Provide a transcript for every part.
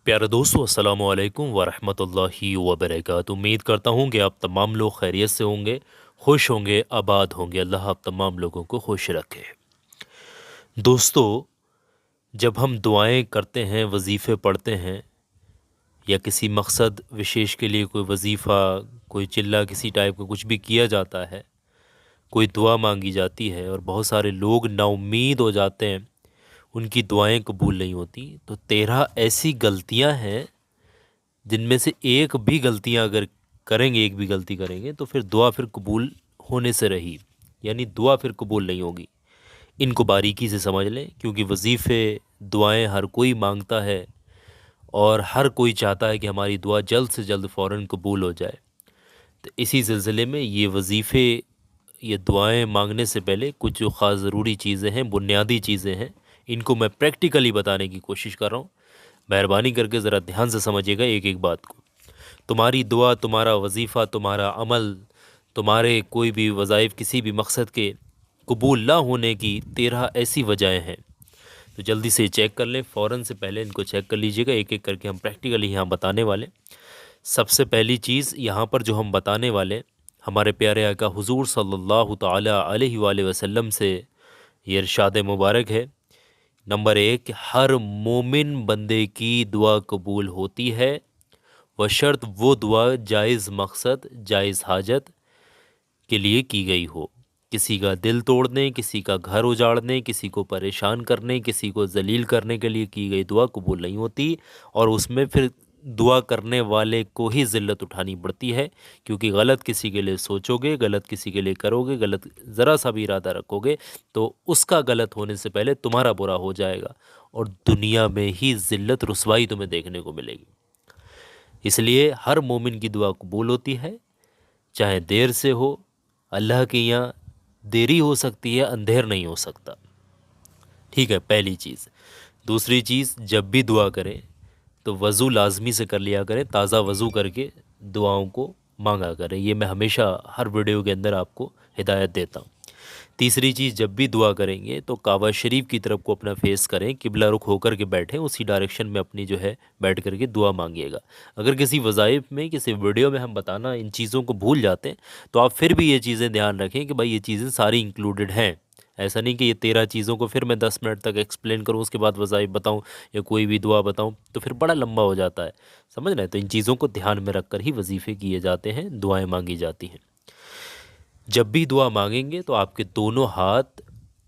پیارے دوستو السلام علیکم ورحمۃ اللہ وبرکاتہ۔ امید کرتا ہوں کہ آپ تمام لوگ خیریت سے ہوں گے، خوش ہوں گے، آباد ہوں گے۔ اللہ آپ تمام لوگوں کو خوش رکھے۔ دوستو، جب ہم دعائیں کرتے ہیں، وظیفے پڑھتے ہیں یا کسی مقصد وشیش کے لیے کوئی وظیفہ، کوئی چلہ کسی ٹائپ کا کچھ بھی کیا جاتا ہے، کوئی دعا مانگی جاتی ہے اور بہت سارے لوگ نا امید ہو جاتے ہیں، ان کی دعائیں قبول نہیں ہوتی، تو 13 ایسی غلطیاں ہیں جن میں سے ایک بھی غلطیاں اگر کریں گے، ایک بھی غلطی کریں گے تو دعا پھر قبول ہونے سے رہی، یعنی دعا پھر قبول نہیں ہوگی۔ ان کو باریکی سے سمجھ لیں، کیونکہ وظیفے، دعائیں ہر کوئی مانگتا ہے اور ہر کوئی چاہتا ہے کہ ہماری دعا جلد سے جلد فوراً قبول ہو جائے۔ تو اسی سلسلے میں یہ وظیفے، یہ دعائیں مانگنے سے پہلے کچھ جو خاص ضروری چیزیں ہیں، بنیادی چیزیں ہیں، ان کو میں پریکٹیکلی بتانے کی کوشش کر رہا ہوں۔ مہربانی کر کے ذرا دھیان سے سمجھیے گا ایک ایک بات کو۔ تمہاری دعا، تمہارا وظیفہ، تمہارا عمل، تمہارے کوئی بھی وظائف کسی بھی مقصد کے قبول نہ ہونے کی 13 ایسی وجہیں ہیں۔ تو جلدی سے چیک کر لیں، فوراً سے پہلے ان کو چیک کر لیجئے گا، ایک ایک کر کے ہم پریکٹیکلی یہاں بتانے والے۔ سب سے پہلی چیز یہاں پر جو ہم بتانے والے، ہمارے پیارے آقا حضور صلی اللہ تعالی علیہ وآلہ وسلم سے یہ ارشاد مبارک ہے۔ نمبر 1، ہر مومن بندے کی دعا قبول ہوتی ہے، بشرط وہ دعا جائز مقصد، جائز حاجت کے لیے کی گئی ہو۔ کسی کا دل توڑنے، کسی کا گھر اجاڑنے، کسی کو پریشان کرنے، کسی کو ذلیل کرنے کے لیے کی گئی دعا قبول نہیں ہوتی، اور اس میں پھر دعا کرنے والے کو ہی ذلت اٹھانی پڑتی ہے، کیونکہ غلط کسی کے لیے سوچو گے، غلط کسی کے لیے کرو گے، غلط ذرا سا بھی ارادہ رکھو گے تو اس کا غلط ہونے سے پہلے تمہارا برا ہو جائے گا، اور دنیا میں ہی ذلت رسوائی تمہیں دیکھنے کو ملے گی۔ اس لیے ہر مومن کی دعا قبول ہوتی ہے، چاہے دیر سے ہو۔ اللہ کے یہاں دیری ہو سکتی ہے، اندھیر نہیں ہو سکتا۔ ٹھیک ہے، پہلی چیز۔ دوسری چیز، جب بھی دعا کریں تو وضو لازمی سے کر لیا کریں، تازہ وضو کر کے دعاؤں کو مانگا کریں۔ یہ میں ہمیشہ ہر ویڈیو کے اندر آپ کو ہدایت دیتا ہوں۔ تیسری چیز، جب بھی دعا کریں گے تو کعبہ شریف کی طرف کو اپنا فیس کریں، قبلہ رخ ہو کر کے بیٹھیں، اسی ڈائریکشن میں اپنی جو ہے بیٹھ کر کے دعا مانگیے گا۔ اگر کسی وظائف میں، کسی ویڈیو میں ہم بتانا ان چیزوں کو بھول جاتے ہیں تو آپ پھر بھی یہ چیزیں دھیان رکھیں کہ بھائی یہ چیزیں ساری انکلوڈڈ ہیں۔ ایسا نہیں کہ یہ 13 چیزوں کو پھر میں 10 منٹ تک ایکسپلین کروں، اس کے بعد وظائف بتاؤں یا کوئی بھی دعا بتاؤں تو پھر بڑا لمبا ہو جاتا ہے، سمجھ رہے ہیں؟ تو ان چیزوں کو دھیان میں رکھ کر ہی وظیفے کیے جاتے ہیں، دعائیں مانگی جاتی ہیں۔ جب بھی دعا مانگیں گے تو آپ کے دونوں ہاتھ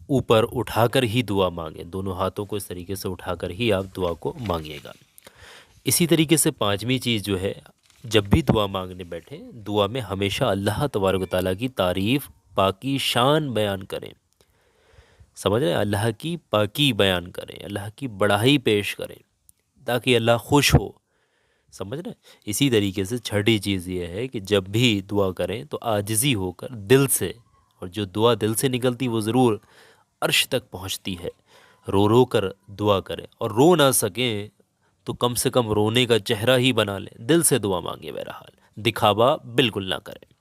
اوپر اٹھا کر ہی دعا مانگیں، دونوں ہاتھوں کو اس طریقے سے اٹھا کر ہی آپ دعا کو مانگیے گا۔ اسی طریقے سے پانچویں چیز جو ہے، جب بھی دعا مانگنے بیٹھیں، دعا میں ہمیشہ اللہ تبارک و تعالیٰ کی تعریف، پاکی، شان بیان کریں۔ سمجھ رہے ہیں؟ اللہ کی پاکی بیان کریں، اللہ کی بڑائی پیش کریں تاکہ اللہ خوش ہو۔ سمجھ رہے ہیں؟ اسی طریقے سے چھٹی چیز یہ ہے کہ جب بھی دعا کریں تو عاجزی ہو کر دل سے، اور جو دعا دل سے نکلتی وہ ضرور عرش تک پہنچتی ہے، رو رو کر دعا کریں، اور رو نہ سکیں تو کم سے کم رونے کا چہرہ ہی بنا لیں، دل سے دعا مانگے، بہرحال دکھاوا بالکل نہ کریں۔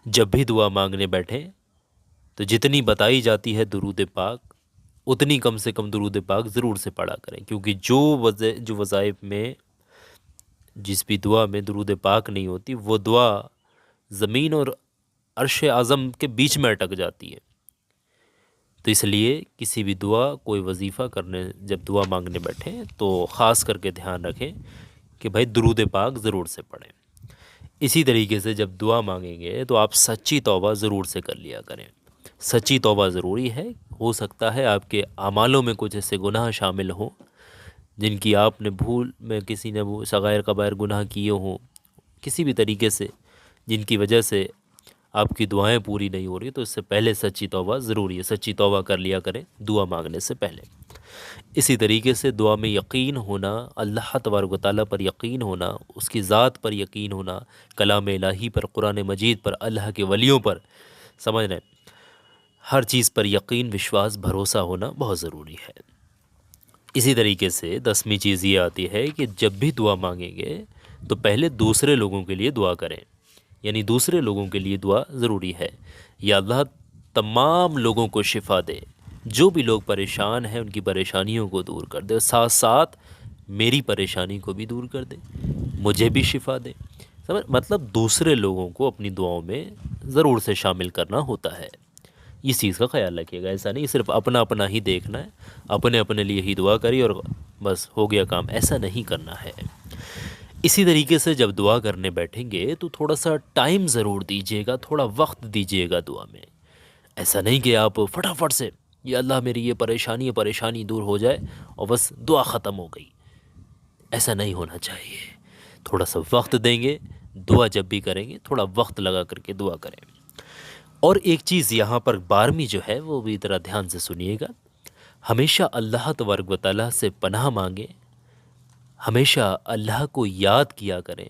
جب بھی دعا مانگنے بیٹھیں تو جتنی بتائی جاتی ہے درود پاک، اتنی کم سے کم درود پاک ضرور سے پڑھا کریں، کیونکہ جو وظائف میں، جس بھی دعا میں درود پاک نہیں ہوتی، وہ دعا زمین اور عرش اعظم کے بیچ میں اٹک جاتی ہے۔ تو اس لیے کسی بھی دعا، کوئی وظیفہ کرنے، جب دعا مانگنے بیٹھیں تو خاص کر کے دھیان رکھیں کہ بھائی درود پاک ضرور سے پڑھیں۔ اسی طریقے سے جب دعا مانگیں گے تو آپ سچی توبہ ضرور سے کر لیا کریں۔ سچی توبہ ضروری ہے۔ ہو سکتا ہے آپ کے اعمالوں میں کچھ ایسے گناہ شامل ہوں جن کی آپ نے بھول میں، کسی نے وہ صغائر کبائر گناہ کیے ہوں کسی بھی طریقے سے، جن کی وجہ سے آپ کی دعائیں پوری نہیں ہو رہی، تو اس سے پہلے سچی توبہ ضروری ہے۔ سچی توبہ کر لیا کریں دعا مانگنے سے پہلے۔ اسی طریقے سے دعا میں یقین ہونا، اللہ تبارک و تعالیٰ پر یقین ہونا، اس کی ذات پر یقین ہونا، کلام الہی پر، قرآن مجید پر، اللہ کے ولیوں پر، سمجھ رہے ہیں؟ ہر چیز پر یقین، وشواس، بھروسہ ہونا بہت ضروری ہے۔ اسی طریقے سے 10ویں چیز یہ آتی ہے کہ جب بھی دعا مانگیں گے تو پہلے دوسرے لوگوں کے لیے دعا کریں، یعنی دوسرے لوگوں کے لیے دعا ضروری ہے۔ یا اللہ تمام لوگوں کو شفا دے، جو بھی لوگ پریشان ہیں ان کی پریشانیوں کو دور کر دے، ساتھ ساتھ میری پریشانی کو بھی دور کر دے، مجھے بھی شفا دے۔ مطلب دوسرے لوگوں کو اپنی دعاؤں میں ضرور سے شامل کرنا ہوتا ہے۔ اس چیز کا خیال رکھیے گا، ایسا نہیں صرف اپنا اپنا ہی دیکھنا ہے، اپنے لیے ہی دعا کری اور بس ہو گیا کام، ایسا نہیں کرنا ہے۔ اسی طریقے سے جب دعا کرنے بیٹھیں گے تو تھوڑا سا ٹائم ضرور دیجیے گا، تھوڑا وقت دیجیے گا دعا میں۔ ایسا نہیں کہ آپ فٹافٹ سے یا اللہ میری یہ پریشانی دور ہو جائے اور بس دعا ختم ہو گئی، ایسا نہیں ہونا چاہیے۔ تھوڑا سا وقت دیں گے، دعا جب بھی کریں گے تھوڑا وقت لگا کر کے دعا کریں۔ اور ایک چیز یہاں پر 12ویں جو ہے وہ بھی ذرا دھیان سے سنیے گا، ہمیشہ اللہ تبارک و تعالیٰ سے پناہ مانگیں، ہمیشہ اللہ کو یاد کیا کریں۔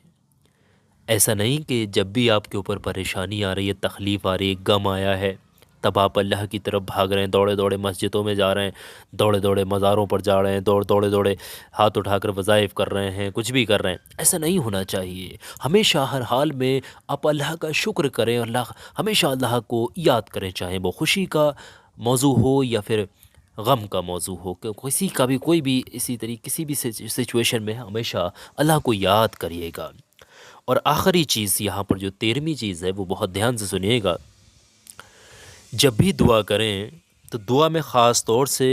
ایسا نہیں کہ جب بھی آپ کے اوپر پریشانی آ رہی ہے، تکلیف آ رہی ہے، غم آیا ہے، تب آپ اللہ کی طرف بھاگ رہے ہیں، دوڑے دوڑے مسجدوں میں جا رہے ہیں، دوڑے دوڑے مزاروں پر جا رہے ہیں، دوڑے دوڑے ہاتھ اٹھا کر وظائف کر رہے ہیں، کچھ بھی کر رہے ہیں۔ ایسا نہیں ہونا چاہیے۔ ہمیشہ ہر حال میں آپ اللہ کا شکر کریں، ہمیشہ اللہ کو یاد کریں، چاہے وہ خوشی کا موضوع ہو یا پھر غم کا موضوع ہو، کہ کوئی بھی اسی طریقے کسی بھی سچویشن میں ہمیشہ اللہ کو یاد کریے گا۔ اور آخری چیز یہاں پر جو 13ویں چیز ہے وہ بہت دھیان سے سنیے گا، جب بھی دعا کریں تو دعا میں خاص طور سے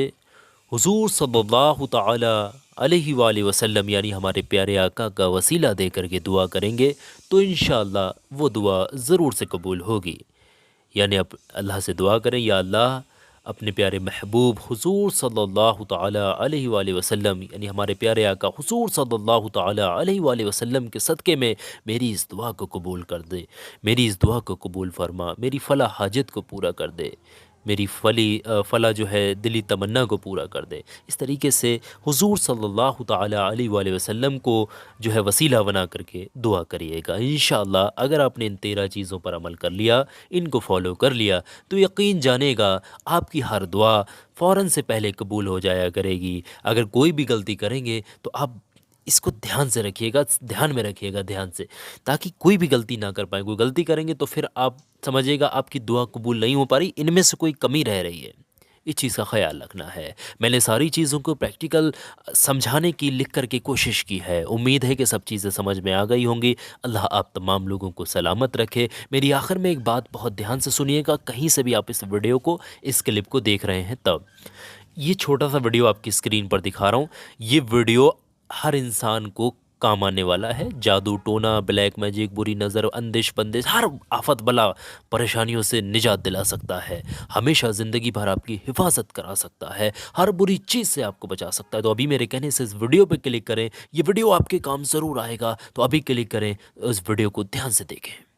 حضور صلی اللہ تعالی علیہ وآلہ وسلم یعنی ہمارے پیارے آقا کا وسیلہ دے کر کے دعا کریں گے تو انشاءاللہ وہ دعا ضرور سے قبول ہوگی۔ یعنی اب اللہ سے دعا کریں، یا اللہ اپنے پیارے محبوب حضور صلی اللہ تعالی علیہ وآلہ وسلم یعنی ہمارے پیارے آقا حضور صلی اللہ تعالی علیہ وآلہ وسلم کے صدقے میں میری اس دعا کو قبول کر دے، میری اس دعا کو قبول فرما، میری فلاں حاجت کو پورا کر دے، میری فلاں جو ہے دلی تمنا کو پورا کر دے۔ اس طریقے سے حضور صلی اللہ تعالی علیہ وآلہ وسلم کو جو ہے وسیلہ بنا کر کے دعا کریے گا۔ انشاءاللہ اگر آپ نے ان 13 چیزوں پر عمل کر لیا، ان کو فالو کر لیا، تو یقین جانے گا آپ کی ہر دعا فوراً سے پہلے قبول ہو جایا کرے گی۔ اگر کوئی بھی غلطی کریں گے تو آپ اس کو دھیان سے رکھیے گا، دھیان میں رکھیے گا، دھیان سے، تاکہ کوئی بھی غلطی نہ کر پائیں۔ کوئی غلطی کریں گے تو پھر آپ سمجھے گا آپ کی دعا قبول نہیں ہو پا رہی، ان میں سے کوئی کمی رہ رہی ہے۔ اس چیز کا خیال رکھنا ہے۔ میں نے ساری چیزوں کو پریکٹیکل سمجھانے کی، لکھ کر کے کوشش کی ہے۔ امید ہے کہ سب چیزیں سمجھ میں آ گئی ہوں گی۔ اللہ آپ تمام لوگوں کو سلامت رکھے۔ میری آخر میں ایک بات بہت دھیان سے سنیے گا، کہیں سے بھی آپ اس ویڈیو کو، اس کلپ کو دیکھ رہے ہیں تب، یہ چھوٹا سا ویڈیو آپ کی اسکرین پر دکھا رہا ہوں، یہ ویڈیو ہر انسان کو کام آنے والا ہے۔ جادو ٹونا، بلیک میجک، بری نظر، اندش بندش، ہر آفت بلا پریشانیوں سے نجات دلا سکتا ہے، ہمیشہ زندگی بھر آپ کی حفاظت کرا سکتا ہے، ہر بری چیز سے آپ کو بچا سکتا ہے۔ تو ابھی میرے کہنے سے اس ویڈیو پہ کلک کریں، یہ ویڈیو آپ کے کام ضرور آئے گا، تو ابھی کلک کریں، اس ویڈیو کو دھیان سے دیکھیں۔